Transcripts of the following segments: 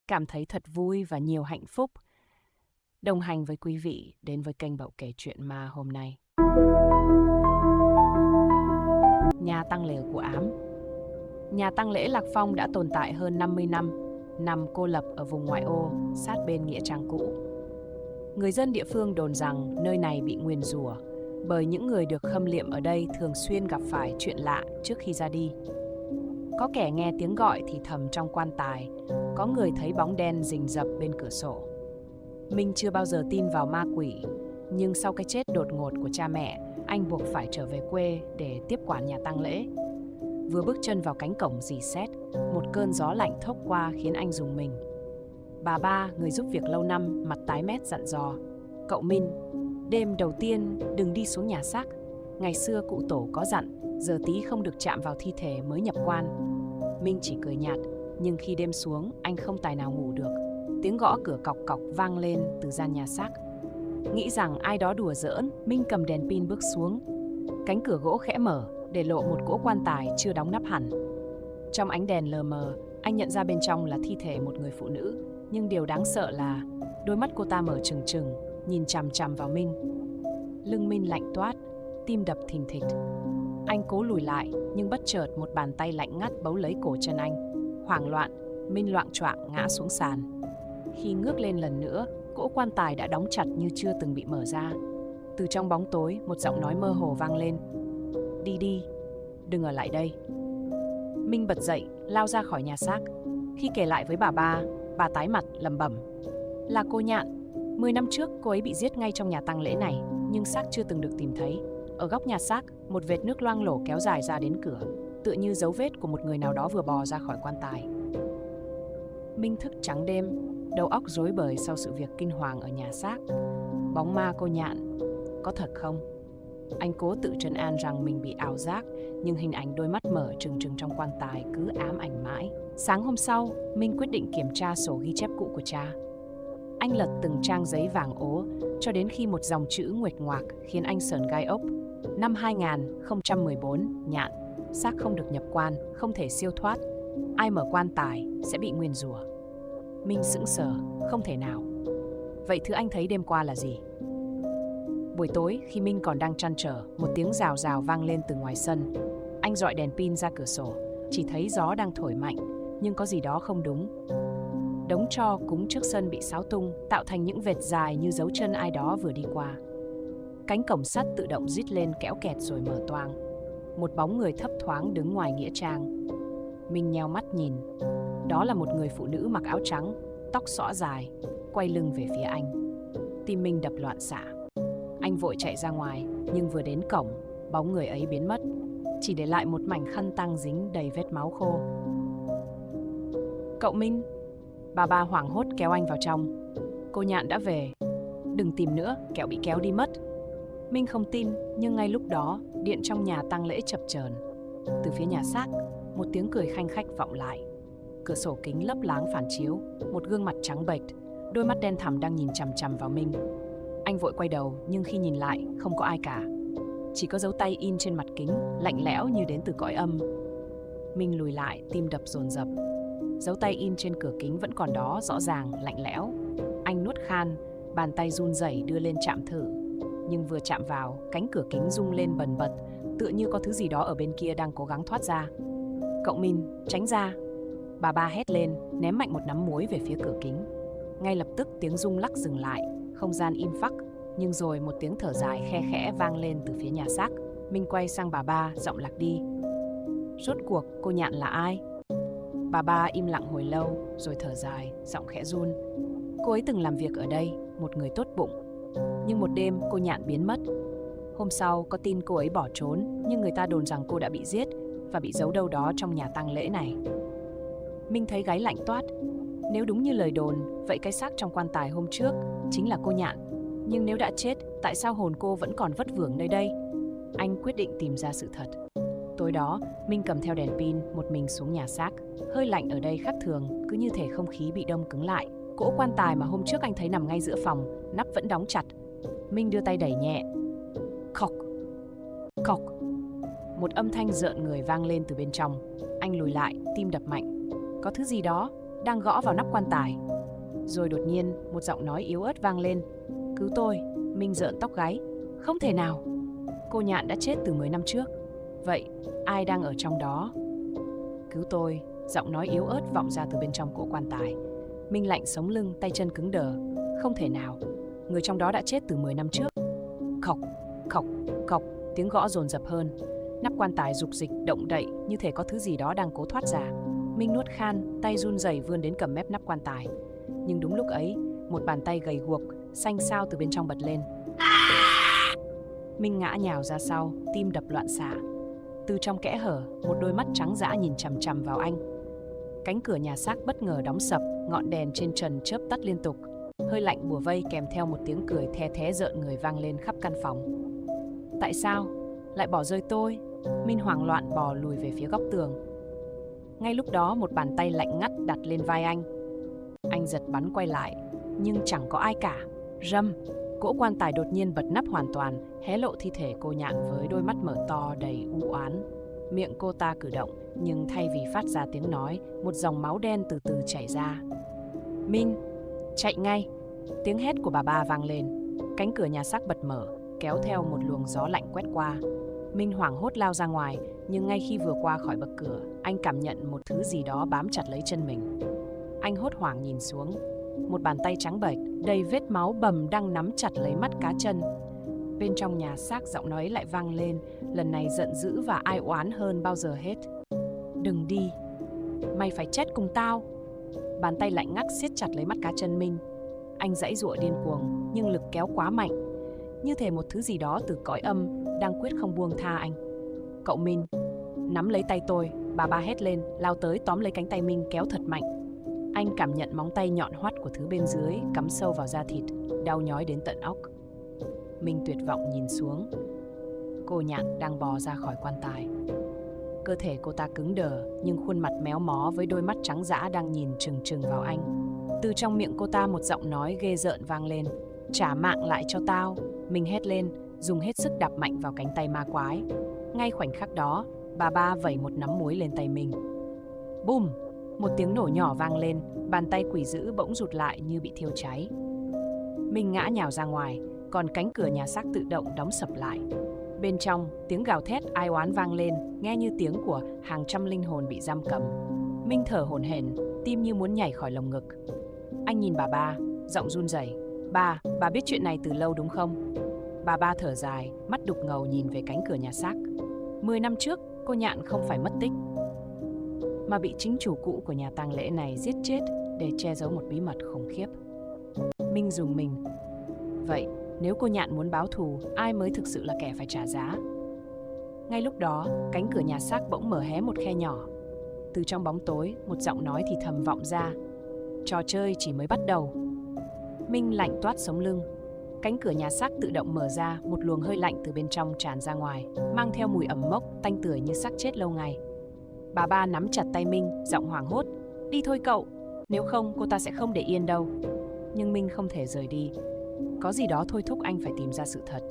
cảm thấy thật vui và nhiều hạnh phúc đồng hành với quý vị đến với kênh Bậu Kể Chuyện Ma hôm nay. Nhà tang lễ của Ám. Nhà tang lễ Lạc Phong đã tồn tại hơn 50 năm, nằm cô lập ở vùng ngoại ô, sát bên nghĩa trang cũ. Người dân địa phương đồn rằng nơi này bị nguyền rủa bởi những người được khâm liệm ở đây thường xuyên gặp phải chuyện lạ trước khi ra đi. Có kẻ nghe tiếng gọi thì thầm trong quan tài, có người thấy bóng đen rình rập bên cửa sổ. Minh chưa bao giờ tin vào ma quỷ, nhưng sau cái chết đột ngột của cha mẹ, anh buộc phải trở về quê để tiếp quản nhà tang lễ. Vừa bước chân vào cánh cổng rì sét, một cơn gió lạnh thốc qua khiến anh rùng mình. Bà Ba, người giúp việc lâu năm, mặt tái mét dặn dò: "Cậu Minh, đêm đầu tiên đừng đi xuống nhà xác. Ngày xưa cụ tổ có dặn, giờ tí không được chạm vào thi thể mới nhập quan." Minh chỉ cười nhạt, nhưng khi đêm xuống, anh không tài nào ngủ được. Tiếng gõ cửa cọc cọc vang lên từ gian nhà xác. Nghĩ rằng ai đó đùa giỡn, Minh cầm đèn pin bước xuống. Cánh cửa gỗ khẽ mở, để lộ một cỗ quan tài chưa đóng nắp hẳn. Trong ánh đèn lờ mờ, anh nhận ra bên trong là thi thể một người phụ nữ. Nhưng điều đáng sợ là đôi mắt cô ta mở trừng trừng, nhìn chằm chằm vào Minh. Lưng Minh lạnh toát, tim đập thình thịch. Anh cố lùi lại, nhưng bất chợt một bàn tay lạnh ngắt bấu lấy cổ chân anh. Hoảng loạn, Minh loạng choạng ngã xuống sàn. Khi ngước lên lần nữa, cỗ quan tài đã đóng chặt như chưa từng bị mở ra. Từ trong bóng tối, một giọng nói mơ hồ vang lên: "Đi đi, đừng ở lại đây." Minh bật dậy, lao ra khỏi nhà xác. Khi kể lại với bà Ba, bà tái mặt lẩm bẩm: "Là cô Nhạn. 10 năm trước, cô ấy bị giết ngay trong nhà tang lễ này, nhưng xác chưa từng được tìm thấy. Ở góc nhà xác, một vệt nước loang lổ kéo dài ra đến cửa, tựa như dấu vết của một người nào đó vừa bò ra khỏi quan tài." Minh thức trắng đêm, đầu óc rối bời sau sự việc kinh hoàng ở nhà xác. Bóng ma cô Nhạn có thật không? Anh cố tự trấn an rằng mình bị ảo giác, nhưng hình ảnh đôi mắt mở trừng trừng trong quan tài cứ ám ảnh mãi. Sáng hôm sau, Minh quyết định kiểm tra sổ ghi chép cũ của cha. Anh lật từng trang giấy vàng ố, cho đến khi một dòng chữ nguệch ngoạc khiến anh sởn gai ốc. Năm 2014, Nhạn, xác không được nhập quan, không thể siêu thoát. Ai mở quan tài sẽ bị nguyền rủa. Minh sững sờ, không thể nào. Vậy thứ anh thấy đêm qua là gì? Buổi tối, khi Minh còn đang trăn trở, một tiếng rào rào vang lên từ ngoài sân. Anh dọi đèn pin ra cửa sổ, chỉ thấy gió đang thổi mạnh, nhưng có gì đó không đúng. Đống tro cúng trước sân bị xáo tung, tạo thành những vệt dài như dấu chân ai đó vừa đi qua. Cánh cổng sắt tự động rít lên kéo kẹt rồi mở toang. Một bóng người thấp thoáng đứng ngoài nghĩa trang. Minh nheo mắt nhìn. Đó là một người phụ nữ mặc áo trắng, tóc xõa dài, quay lưng về phía anh. Tim Minh đập loạn xạ. Anh vội chạy ra ngoài, nhưng vừa đến cổng, bóng người ấy biến mất, chỉ để lại một mảnh khăn tang dính đầy vết máu khô. "Cậu Minh!" Bà Ba hoảng hốt kéo anh vào trong. "Cô Nhạn đã về. Đừng tìm nữa, kẻo bị kéo đi mất." Minh không tin, nhưng ngay lúc đó, điện trong nhà tang lễ chập chờn. Từ phía nhà xác, một tiếng cười khanh khách vọng lại. Cửa sổ kính lấp láng phản chiếu, một gương mặt trắng bệch, đôi mắt đen thẳm đang nhìn chằm chằm vào Minh. Anh vội quay đầu, nhưng khi nhìn lại, không có ai cả. Chỉ có dấu tay in trên mặt kính, lạnh lẽo như đến từ cõi âm. Minh lùi lại, tim đập dồn dập. Dấu tay in trên cửa kính vẫn còn đó, rõ ràng, lạnh lẽo. Anh nuốt khan, bàn tay run rẩy đưa lên chạm thử. Nhưng vừa chạm vào, cánh cửa kính rung lên bần bật, tựa như có thứ gì đó ở bên kia đang cố gắng thoát ra. "Cậu Minh, tránh ra!" Bà Ba hét lên, ném mạnh một nắm muối về phía cửa kính. Ngay lập tức tiếng rung lắc dừng lại, không gian im phắc, nhưng rồi một tiếng thở dài khe khẽ vang lên từ phía nhà xác. Minh quay sang bà Ba, giọng lạc đi: "Rốt cuộc cô Nhạn là ai?" Bà Ba im lặng hồi lâu, rồi thở dài, giọng khẽ run: "Cô ấy từng làm việc ở đây, một người tốt bụng. Nhưng một đêm cô Nhạn biến mất. Hôm sau có tin cô ấy bỏ trốn, nhưng người ta đồn rằng cô đã bị giết và bị giấu đâu đó trong nhà tang lễ này." Minh thấy gáy lạnh toát. Nếu đúng như lời đồn, vậy cái xác trong quan tài hôm trước chính là cô Nhạn. Nhưng nếu đã chết, tại sao hồn cô vẫn còn vất vưởng nơi đây? Anh quyết định tìm ra sự thật. Tối đó, Minh cầm theo đèn pin, một mình xuống nhà xác. Hơi lạnh ở đây khác thường, cứ như thể không khí bị đông cứng lại. Cỗ quan tài mà hôm trước anh thấy nằm ngay giữa phòng, nắp vẫn đóng chặt. Minh đưa tay đẩy nhẹ. Khọc, khọc. Một âm thanh rợn người vang lên từ bên trong. Anh lùi lại, tim đập mạnh. Có thứ gì đó đang gõ vào nắp quan tài. Rồi đột nhiên, một giọng nói yếu ớt vang lên. Cứu tôi. Minh rợn tóc gáy. Không thể nào. Cô Nhạn đã chết từ 10 năm trước. Vậy, ai đang ở trong đó? Cứu tôi. Giọng nói yếu ớt vọng ra từ bên trong cỗ quan tài. Minh lạnh sống lưng, tay chân cứng đờ. Không thể nào. Người trong đó đã chết từ 10 năm trước. Khọc, khọc, khọc. Tiếng gõ dồn dập hơn. Nắp quan tài rục rịch, động đậy như thể có thứ gì đó đang cố thoát ra. Minh nuốt khan, tay run rẩy vươn đến cầm mép nắp quan tài. Nhưng đúng lúc ấy, một bàn tay gầy guộc, xanh xao từ bên trong bật lên. Minh ngã nhào ra sau, tim đập loạn xạ. Từ trong kẽ hở, một đôi mắt trắng dã nhìn chằm chằm vào anh. Cánh cửa nhà xác bất ngờ đóng sập, ngọn đèn trên trần chớp tắt liên tục. Hơi lạnh bủa vây kèm theo một tiếng cười the thé rợn người vang lên khắp căn phòng. Tại sao? Lại bỏ rơi tôi? Minh hoảng loạn bò lùi về phía góc tường. Ngay lúc đó một bàn tay lạnh ngắt đặt lên vai anh. Anh giật bắn quay lại, nhưng chẳng có ai cả. Rầm, cỗ quan tài đột nhiên bật nắp hoàn toàn, hé lộ thi thể cô Nhạn với đôi mắt mở to đầy u oán. Miệng cô ta cử động, nhưng thay vì phát ra tiếng nói, một dòng máu đen từ từ chảy ra. Minh, chạy ngay! Tiếng hét của bà ba vang lên. Cánh cửa nhà xác bật mở, kéo theo một luồng gió lạnh quét qua. Minh hoảng hốt lao ra ngoài, nhưng ngay khi vừa qua khỏi bậc cửa, anh cảm nhận một thứ gì đó bám chặt lấy chân mình. Anh hốt hoảng nhìn xuống. Một bàn tay trắng bệch, đầy vết máu bầm đang nắm chặt lấy mắt cá chân. Bên trong nhà xác giọng nói lại vang lên, lần này giận dữ và ai oán hơn bao giờ hết. Đừng đi, mày phải chết cùng tao. Bàn tay lạnh ngắt siết chặt lấy mắt cá chân Minh. Anh giãy giụa điên cuồng, nhưng lực kéo quá mạnh, như thể một thứ gì đó từ cõi âm đang quyết không buông tha anh. Cậu Minh, nắm lấy tay tôi, bà ba hét lên, lao tới tóm lấy cánh tay Minh kéo thật mạnh. Anh cảm nhận móng tay nhọn hoắt của thứ bên dưới cắm sâu vào da thịt, đau nhói đến tận óc. Minh tuyệt vọng nhìn xuống. Cô Nhạn đang bò ra khỏi quan tài. Cơ thể cô ta cứng đờ, nhưng khuôn mặt méo mó với đôi mắt trắng dã đang nhìn trừng trừng vào anh. Từ trong miệng cô ta một giọng nói ghê rợn vang lên. Trả mạng lại cho tao. Minh hét lên, dùng hết sức đạp mạnh vào cánh tay ma quái. Ngay khoảnh khắc đó, bà ba vẩy một nắm muối lên tay mình. Bùm! Một tiếng nổ nhỏ vang lên, bàn tay quỷ dữ bỗng rụt lại như bị thiêu cháy. Minh ngã nhào ra ngoài, còn cánh cửa nhà xác tự động đóng sập lại. Bên trong, tiếng gào thét ai oán vang lên, nghe như tiếng của hàng trăm linh hồn bị giam cầm. Minh thở hổn hển, tim như muốn nhảy khỏi lồng ngực. Anh nhìn bà ba, giọng run rẩy. Bà biết chuyện này từ lâu đúng không? Bà ba thở dài, mắt đục ngầu nhìn về cánh cửa nhà xác. 10 năm trước, cô Nhạn không phải mất tích, mà bị chính chủ cũ của nhà tang lễ này giết chết để che giấu một bí mật khủng khiếp. Minh rùng mình. Vậy, nếu cô Nhạn muốn báo thù, ai mới thực sự là kẻ phải trả giá? Ngay lúc đó, cánh cửa nhà xác bỗng mở hé một khe nhỏ. Từ trong bóng tối, một giọng nói thì thầm vọng ra. Trò chơi chỉ mới bắt đầu. Minh lạnh toát sống lưng. Cánh cửa nhà xác tự động mở ra, một luồng hơi lạnh từ bên trong tràn ra ngoài, mang theo mùi ẩm mốc, tanh tưởi như xác chết lâu ngày. Bà ba nắm chặt tay Minh, giọng hoảng hốt. Đi thôi cậu, nếu không cô ta sẽ không để yên đâu. Nhưng Minh không thể rời đi. Có gì đó thôi thúc anh phải tìm ra sự thật.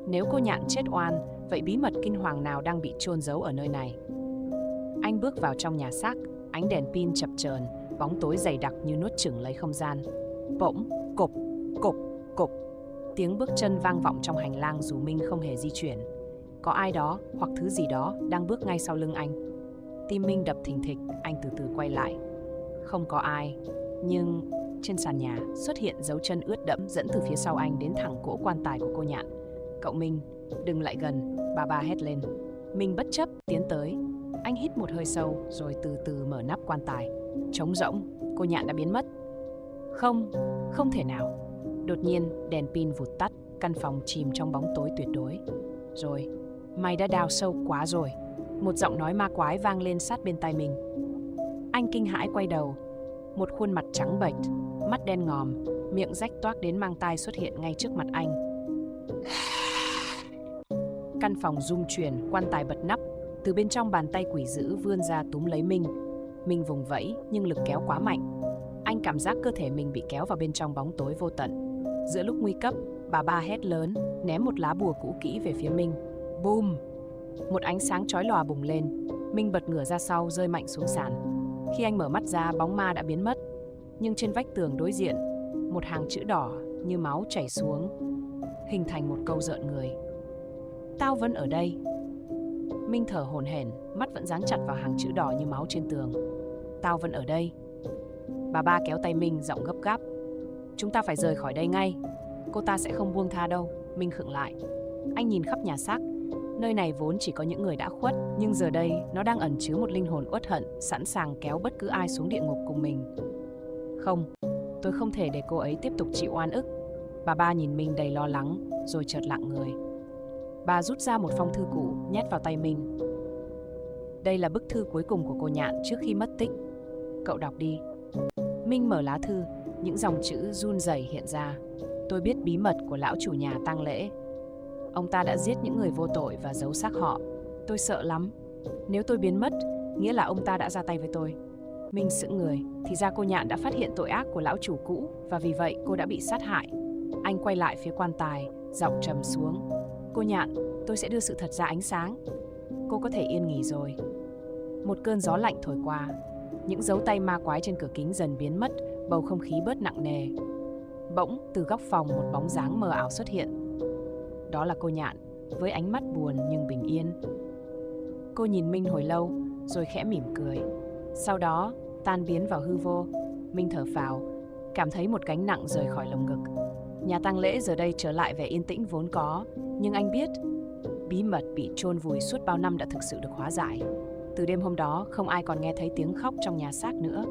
Nếu cô Nhạn chết oan, vậy bí mật kinh hoàng nào đang bị chôn giấu ở nơi này? Anh bước vào trong nhà xác, ánh đèn pin chập chờn, bóng tối dày đặc như nuốt chửng lấy không gian. Bỗng, cộp, cộp, cộp. Tiếng bước chân vang vọng trong hành lang dù Minh không hề di chuyển. Có ai đó hoặc thứ gì đó đang bước ngay sau lưng anh. Tim Minh đập thình thịch, anh từ từ quay lại. Không có ai, nhưng trên sàn nhà xuất hiện dấu chân ướt đẫm dẫn từ phía sau anh đến thẳng cỗ quan tài của cô Nhạn. Cậu Minh, đừng lại gần, bà ba hét lên. Minh bất chấp tiến tới. Anh hít một hơi sâu rồi từ từ mở nắp quan tài. Trống rỗng, cô Nhạn đã biến mất. Không, không thể nào. Đột nhiên, đèn pin vụt tắt, căn phòng chìm trong bóng tối tuyệt đối. Rồi, mày đã đào sâu quá rồi. Một giọng nói ma quái vang lên sát bên tai mình. Anh kinh hãi quay đầu. Một khuôn mặt trắng bệch, mắt đen ngòm, miệng rách toác đến mang tai xuất hiện ngay trước mặt anh. Căn phòng rung chuyển, quan tài bật nắp. Từ bên trong bàn tay quỷ dữ vươn ra túm lấy Minh. Minh vùng vẫy nhưng lực kéo quá mạnh. Anh cảm giác cơ thể mình bị kéo vào bên trong bóng tối vô tận. Giữa lúc nguy cấp, bà ba hét lớn, ném một lá bùa cũ kỹ về phía Minh. Bùm! Một ánh sáng chói lòa bùng lên. Minh bật ngửa ra sau, rơi mạnh xuống sàn. Khi anh mở mắt ra, bóng ma đã biến mất. Nhưng trên vách tường đối diện, một hàng chữ đỏ như máu chảy xuống, hình thành một câu rợn người. Tao vẫn ở đây. Minh thở hổn hển, mắt vẫn dán chặt vào hàng chữ đỏ như máu trên tường. Tao vẫn ở đây. Bà ba kéo tay Minh, giọng gấp gáp. Chúng ta phải rời khỏi đây ngay. Cô ta sẽ không buông tha đâu. Minh khựng lại. Anh nhìn khắp nhà xác. Nơi này vốn chỉ có những người đã khuất, nhưng giờ đây nó đang ẩn chứa một linh hồn uất hận, sẵn sàng kéo bất cứ ai xuống địa ngục cùng mình. Không, tôi không thể để cô ấy tiếp tục chịu oan ức. Bà ba nhìn Minh đầy lo lắng, rồi chợt lặng người. Bà rút ra một phong thư cũ, nhét vào tay Minh. Đây là bức thư cuối cùng của cô Nhạn trước khi mất tích. Cậu đọc đi. Minh mở lá thư, những dòng chữ run rẩy hiện ra. Tôi biết bí mật của lão chủ nhà tang lễ. Ông ta đã giết những người vô tội và giấu xác họ. Tôi sợ lắm. Nếu tôi biến mất, nghĩa là ông ta đã ra tay với tôi. Minh sững người. Thì ra cô Nhạn đã phát hiện tội ác của lão chủ cũ, và vì vậy cô đã bị sát hại. Anh quay lại phía quan tài, giọng trầm xuống. Cô Nhạn, tôi sẽ đưa sự thật ra ánh sáng. Cô có thể yên nghỉ rồi. Một cơn gió lạnh thổi qua. Những dấu tay ma quái trên cửa kính dần biến mất, bầu không khí bớt nặng nề. Bỗng, từ góc phòng một bóng dáng mờ ảo xuất hiện. Đó là cô Nhạn, với ánh mắt buồn nhưng bình yên. Cô nhìn Minh hồi lâu, rồi khẽ mỉm cười. Sau đó, tan biến vào hư vô. Minh thở phào, cảm thấy một gánh nặng rời khỏi lồng ngực. Nhà tang lễ giờ đây trở lại vẻ yên tĩnh vốn có, nhưng anh biết, bí mật bị chôn vùi suốt bao năm đã thực sự được hóa giải. Từ đêm hôm đó, không ai còn nghe thấy tiếng khóc trong nhà xác nữa.